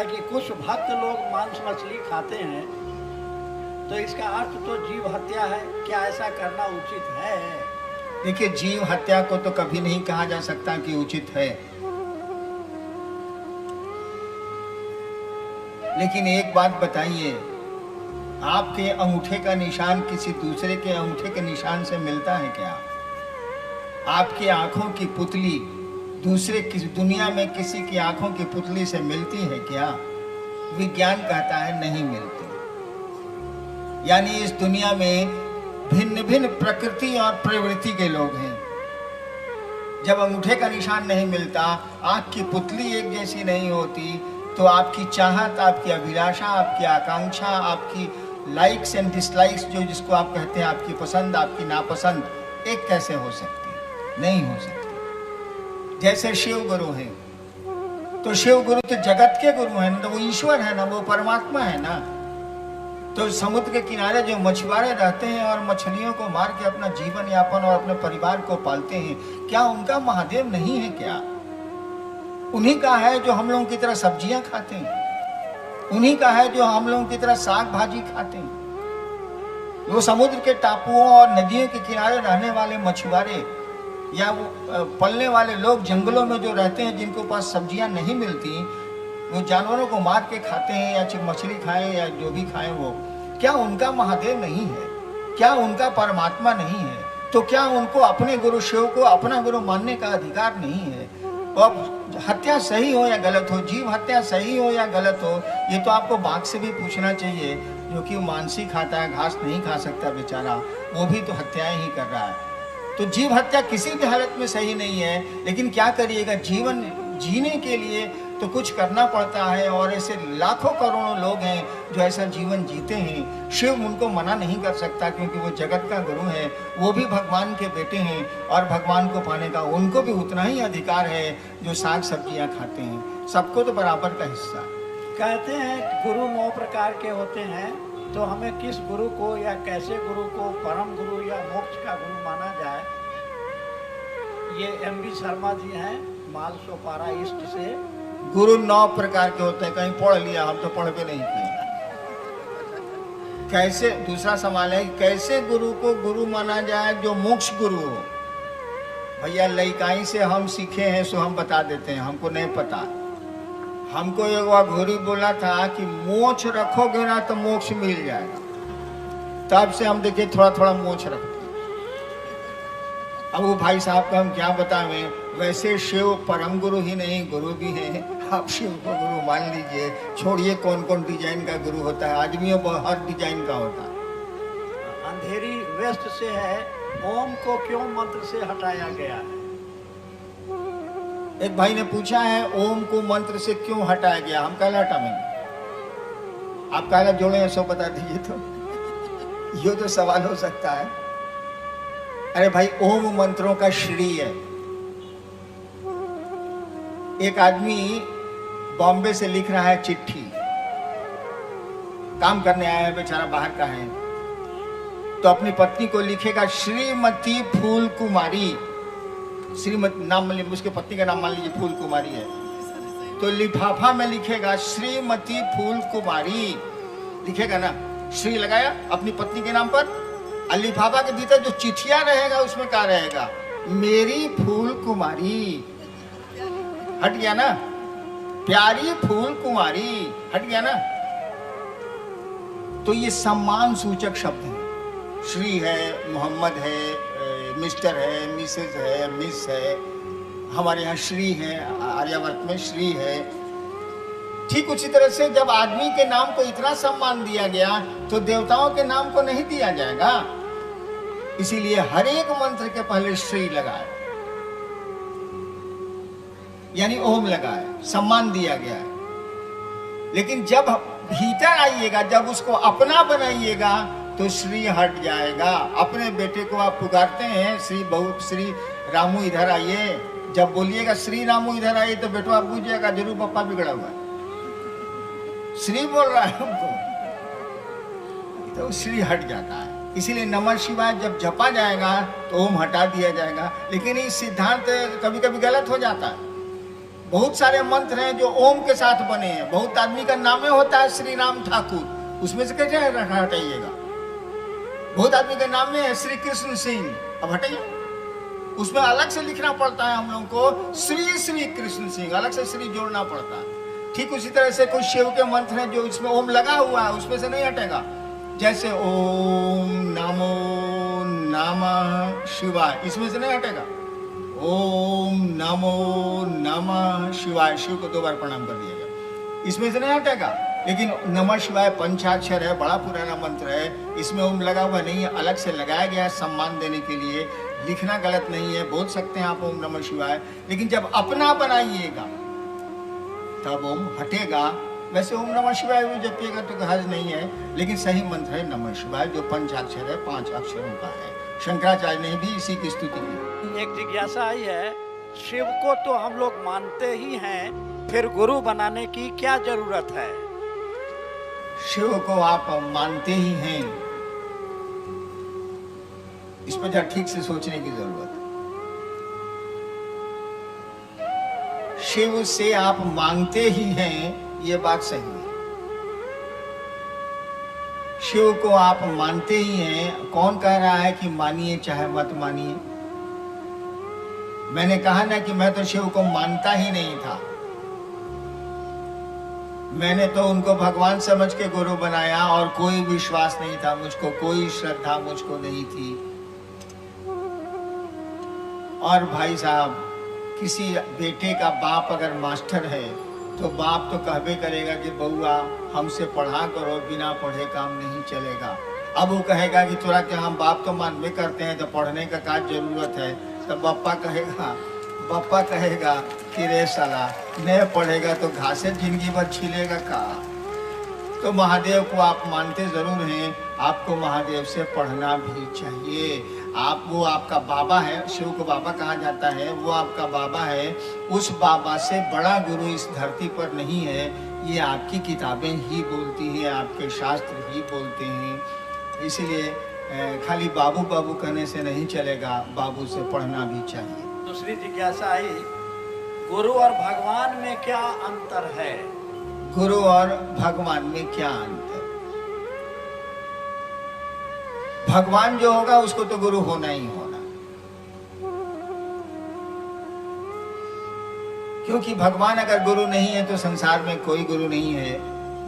कि कुछ भक्त लोग मांस मछली खाते हैं, तो इसका अर्थ तो जीव हत्या है। क्या ऐसा करना उचित है? देखिए, जीव हत्या को तो कभी नहीं कहा जा सकता कि उचित है, लेकिन एक बात बताइए, आपके अंगूठे का निशान किसी दूसरे के अंगूठे के निशान से मिलता है क्या? आपकी आंखों की पुतली दूसरे किसी दुनिया में किसी की आंखों की पुतली से मिलती है क्या? विज्ञान कहता है नहीं मिलती। यानी इस दुनिया में भिन्न भिन्न प्रकृति और प्रवृत्ति के लोग हैं। जब अंगूठे का निशान नहीं मिलता, आंख की पुतली एक जैसी नहीं होती, तो आपकी चाहत, आपकी अभिलाषा, आपकी आकांक्षा, आपकी लाइक्स एंड डिसलाइक्स, जो जिसको आप कहते हैं, आपकी पसंद, आपकी नापसंद, एक कैसे हो सकती? नहीं हो सकती। जैसे शिव गुरु हैं, तो शिव गुरु तो जगत के गुरु हैं ना, तो वो ईश्वर है ना, वो परमात्मा है ना। तो समुद्र के किनारे जो मछुआरे रहते हैं और मछलियों को मार के अपना जीवन यापन और अपने परिवार को पालते हैं, क्या उनका महादेव नहीं है क्या? उन्हीं का है जो हम लोगों की तरह सब्जियां खाते हैं, उन्हीं का है जो हम लोगों की तरह साग भाजी खाते हैं। वो समुद्र के टापुओं और नदियों के किनारे रहने वाले मछुआरे या वो पलने वाले लोग जंगलों में जो रहते हैं, जिनको पास सब्जियां नहीं मिलती, वो जानवरों को मार के खाते हैं, या मछली खाएं या जो भी खाएं, वो क्या उनका महादेव नहीं है? क्या उनका परमात्मा नहीं है? तो क्या उनको अपने गुरु शिव को अपना गुरु मानने का अधिकार नहीं है? अब हत्या सही हो या गलत हो, जीव हत्या सही हो या गलत हो, ये तो आपको बाघ से भी पूछना चाहिए, जो कि मांसी खाता है, घास नहीं खा सकता बेचारा, वो भी तो हत्याएं ही कर रहा है। तो जीव हत्या किसी भी हालत में सही नहीं है, लेकिन क्या करिएगा, जीवन जीने के लिए तो कुछ करना पड़ता है। और ऐसे लाखों करोड़ों लोग हैं जो ऐसा जीवन जीते हैं। शिव उनको मना नहीं कर सकता, क्योंकि वो जगत का गुरु है, वो भी भगवान के बेटे हैं, और भगवान को पाने का उनको भी उतना ही अधिकार है जो साग सब्जियां खाते हैं। सबको तो बराबर का हिस्सा। कहते हैं गुरु 9 प्रकार के होते हैं, तो हमें किस गुरु को या कैसे गुरु को परम गुरु या मोक्ष का गुरु माना जाए? ये MB शर्मा जी हैं मालसोपारा ईस्ट से। गुरु 9 प्रकार के होते हैं, कहीं पढ़ लिया, हम तो पढ़ के नहीं किए। कैसे, दूसरा सवाल है, कैसे गुरु को गुरु माना जाए जो मोक्ष गुरु हो? भैया, लइकाई से हम सीखे हैं, सो हम बता देते हैं, हमको नहीं पता। हमको एक बार घोरी बोला था कि मोछ रखोगे ना तो मोक्ष मिल जाएगा। तब से हम देखिए थोड़ा थोड़ा मोछ रखते हैं। अब वो भाई साहब को हम क्या बतावें। वैसे शिव परम गुरु ही नहीं, गुरु भी हैं। आप शिव को गुरु मान लीजिए। छोड़िए कौन कौन डिजाइन का गुरु होता है, आदमियों को हर डिजाइन का होता है। अंधेरी वेस्ट से है, ओम को क्यों मंत्र से हटाया गया है? एक भाई ने पूछा है, ओम को मंत्र से क्यों हटाया गया? हम कहला हटाएंगे, आप कहला जोड़े हैं, सो बता दीजिए। तो ये तो सवाल हो सकता है। अरे भाई, ओम मंत्रों का श्री है। एक आदमी बॉम्बे से लिख रहा है चिट्ठी, काम करने आया है, बेचारा बाहर का है, तो अपनी पत्नी को लिखेगा श्रीमती फूल कुमारी। श्रीमती नाम, उसके पत्नी का नाम मान लीजिए फूल कुमारी है, तो लिफाफा में लिखेगा श्रीमती फूल कुमारी, लिखेगा ना, श्री लगाया अपनी पत्नी के नाम पर। और लिफाफा के भीतर जो चिट्ठिया रहेगा उसमें क्या रहेगा? मेरी फूल कुमारी। हट गया ना? प्यारी फूल कुमारी, हट गया ना? तो ये सम्मान सूचक शब्द है। श्री है, मोहम्मद है, मिस्टर है, मिसेज है, मिस है, हमारे यहाँ श्री है, आर्यावर्त में श्री है। ठीक उसी तरह से जब आदमी के नाम को इतना सम्मान दिया गया, तो देवताओं के नाम को नहीं दिया जाएगा। इसीलिए हर एक मंत्र के पहले श्री लगाए, यानी ओम लगाए, सम्मान दिया गया है। लेकिन जब भीतर आइएगा, जब उसको अपना बनाइएगा, तो श्री हट जाएगा। अपने बेटे को आप पुकारते हैं, श्री बहू, श्री रामू इधर आइए, जब बोलिएगा श्री रामू इधर आइए, तो बेटो आप पूछिएगा जरूर पप्पा बिगड़ा हुआ है, श्री बोल रहा है हमको, तो श्री हट जाता है। इसीलिए नमः शिवाय जब जपा जाएगा तो ओम हटा दिया जाएगा। लेकिन ये सिद्धांत कभी कभी गलत हो जाता है। बहुत सारे मंत्र हैं जो ओम के साथ बने हैं। बहुत आदमी का नामे होता है श्री राम ठाकुर, उसमें से कैसे हटाइएगा? बहुत आदमी का नाम में है श्री कृष्ण सिंह, अब हटाइए, उसमें अलग से लिखना पड़ता है हम लोगों को श्री कृष्ण सिंह, अलग से श्री जोड़ना पड़ता है। ठीक उसी तरह से कुछ शिव के मंत्र हैं जो इसमें ओम लगा हुआ है, उसमें से नहीं हटेगा। जैसे ओम नमो नमः शिवाय, इसमें से नहीं हटेगा। ओम नमो नमः शिवाय, शिव को 2 बार प्रणाम कर दिएगा, इसमें से नहीं हटेगा। लेकिन नमः शिवाय पंचाक्षर है, बड़ा पुराना मंत्र है, इसमें ओम लगा हुआ नहीं है, अलग से लगाया गया है सम्मान देने के लिए। लिखना गलत नहीं है, बोल सकते हैं आप ओम नमः शिवाय, लेकिन जब अपना बनाइएगा तब ओम हटेगा। वैसे ओम नमः शिवाय भी जपिएगा तो हर्ज नहीं है, लेकिन सही मंत्र है नमः शिवाय, जो पंचाक्षर है, 5 अक्षरों का है। शंकराचार्य ने भी इसी की स्तुति की। एक जिज्ञासा आई है, शिव को तो हम लोग मानते ही हैं, फिर गुरु बनाने की क्या जरूरत है? शिव को आप मानते ही हैं, इस पर जरा ठीक से सोचने की जरूरत है। शिव से आप मांगते ही हैं, ये बात सही है। शिव को आप मानते ही हैं। कौन कह रहा है कि मानिए चाहे मत मानिए? मैंने कहा ना कि मैं तो शिव को मानता ही नहीं था, मैंने तो उनको भगवान समझ के गुरु बनाया और कोई विश्वास नहीं था मुझको, कोई श्रद्धा मुझको नहीं थी। और भाई साहब, किसी बेटे का बाप अगर मास्टर है तो बाप तो कहबे करेगा कि बउआ हमसे पढ़ा करो, बिना पढ़े काम नहीं चलेगा। अब वो कहेगा कि तोरा क्या, हम बाप तो मानवे करते हैं तो पढ़ने का क्या जरूरत है? तो बप्पा कहेगा कि रे साला नहीं पढ़ेगा तो घासे जिंदगी भर छिलेगा का। तो महादेव को आप मानते जरूर हैं, आपको महादेव से पढ़ना भी चाहिए। वो आपका बाबा है, शिव को बाबा कहा जाता है, वो आपका बाबा है। उस बाबा से बड़ा गुरु इस धरती पर नहीं है, ये आपकी किताबें ही बोलती हैं, आपके शास्त्र ही बोलते हैं। इसलिए खाली बाबू बाबू कहने से नहीं चलेगा, बाबू से पढ़ना भी चाहिए। दूसरी जिज्ञासा आई, गुरु और भगवान में क्या अंतर है? गुरु और भगवान में क्या अंतर? भगवान जो होगा उसको तो गुरु होना ही होना, क्योंकि भगवान अगर गुरु नहीं है तो संसार में कोई गुरु नहीं है।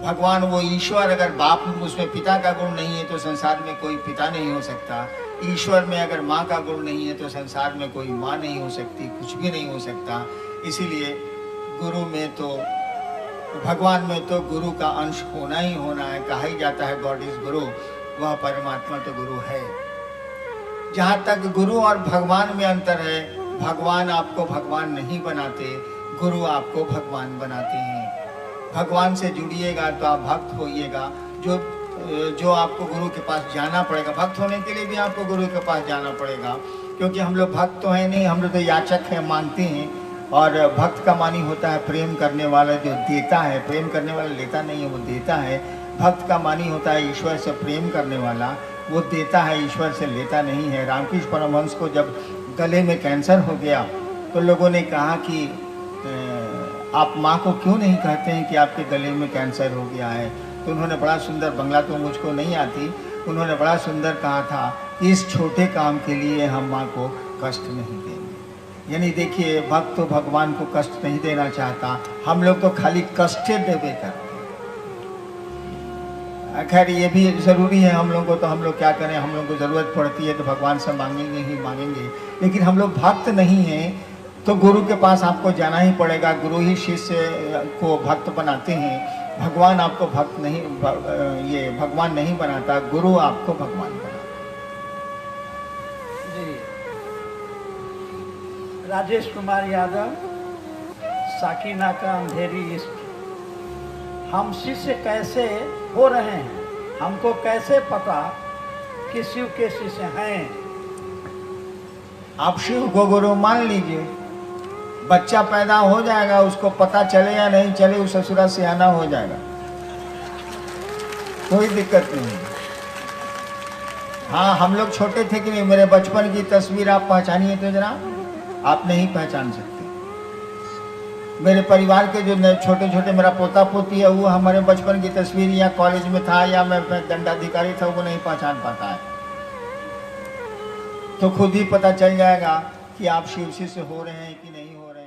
भगवान वो ईश्वर अगर बाप उसमें पिता का गुण नहीं है तो संसार में कोई पिता नहीं हो सकता। ईश्वर में अगर माँ का गुण नहीं है तो संसार में कोई माँ नहीं हो सकती, कुछ भी नहीं हो सकता। इसीलिए गुरु में तो, भगवान में तो गुरु का अंश होना ही होना है। कहा ही जाता है गॉड इज गुरु, वह परमात्मा तो गुरु है। जहाँ तक गुरु और भगवान में अंतर है, भगवान आपको भगवान नहीं बनाते, गुरु आपको भगवान बनाते हैं। भगवान से जुड़िएगा तो आप भक्त होइएगा। जो आपको गुरु के पास जाना पड़ेगा, भक्त होने के लिए भी आपको गुरु के पास जाना पड़ेगा, क्योंकि हम लोग भक्त तो हैं नहीं, हम लोग तो याचक हैं, मांगते हैं। और भक्त का मानी होता है प्रेम करने वाला, जो देता है। प्रेम करने वाला लेता नहीं है, वो देता है। भक्त का मानी होता है ईश्वर से प्रेम करने वाला, वो देता है, ईश्वर से लेता नहीं है। रामकृष्ण परमहंस को जब गले में कैंसर हो गया तो लोगों ने कहा कि आप माँ को क्यों नहीं कहते हैं कि आपके गले में कैंसर हो गया है? तो उन्होंने बड़ा सुंदर, बंगला तो मुझको नहीं आती, उन्होंने बड़ा सुंदर कहा था, इस छोटे काम के लिए हम माँ को कष्ट नहीं देंगे। यानी देखिए, भक्त तो भगवान को कष्ट नहीं देना चाहता, हम लोग तो खाली कष्टे देवे करते। खैर ये भी ज़रूरी है हम लोग को, तो हम लोग क्या करें, हम लोग को ज़रूरत पड़ती है तो भगवान से मांगेंगे ही मांगेंगे। लेकिन हम लोग भक्त नहीं हैं तो गुरु के पास आपको जाना ही पड़ेगा। गुरु ही शिष्य को भक्त बनाते हैं। भगवान आपको भक्त नहीं, ये भगवान नहीं बनाता, गुरु आपको भगवान बनाता। जी, राजेश कुमार यादव, साकिना का अंधेरी इश्क। हम शिष्य कैसे हो रहे हैं? हमको कैसे पता कि शिव के शिष्य हैं? आप शिव को गुरु मान लीजिए, बच्चा पैदा हो जाएगा, उसको पता चले या नहीं चले, उस ससुरा से आना हो जाएगा, कोई दिक्कत नहीं। हाँ, हम लोग छोटे थे कि नहीं, मेरे बचपन की तस्वीर आप पहचानिए तो जरा, आप नहीं पहचान सकते। मेरे परिवार के जो छोटे छोटे मेरा पोता पोती है वो हमारे बचपन की तस्वीर या कॉलेज में था या मैं दंडाधिकारी था, वो नहीं पहचान पाता है। तो खुद ही पता चल जाएगा कि आप शिव से हो रहे हैं कि नहीं हो रहे हैं।